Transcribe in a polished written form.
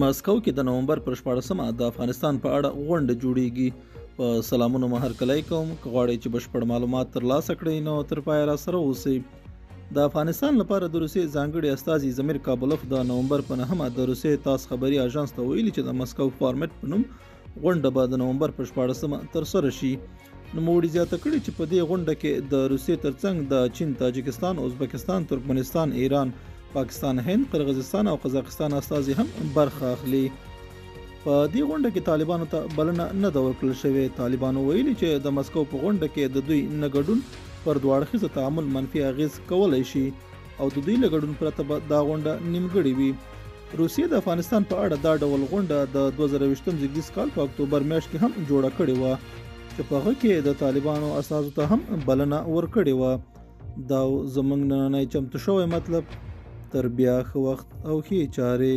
ماسکو کې د نومبر پر 14مه د افغانستان په اړه غونډه جوړیږي. په سلامونو هرکلی کوم. که غواړئ چې بشپړ معلومات ترلاسه کړئ نو تر پایه راسره اوسئ. د افغانستان لپاره د روسیې ځانګړي استازي زمیر کابلوف د نومبر په 9مه د روسیې تاس خبري اژانس ته ویلي چې د مسکو فارمیټ په نوم غونډه به د نومبر پر 14مه ترسره شي. نوموړي زیاته کړې چې په دې غونډه کې د روسیې ترڅنګ د چین، تاجکستان، ازبکستان، ترکمنستان، ایران، پاکستان، هند، قرغیزستان او قزاقستان استازي هم برخه اخلي. په دې غونډه کې طالبانو ته بلنه نه ده ورکړل شوې. طالبانو ویلي چې د مسکو په غونډه کې د دوی نه ګډون پر دوه اړخیزه تعامل منفي اغیز کولی شي او د دوی له ګډون پرته به دا غونډه نیمګړې وي. روسیې د افغانستان په اړه دا ډول غونډه د 2020 زیږدیز کال په اکتوبر میاشت کې هم جوړه کړې وه چې په هغه کې د طالبانو استازو ته هم بلنه ورکړې وه. دا زموږ نننی چمتو شوی مطلب. تر بیا ښه وخت او ښې چارې.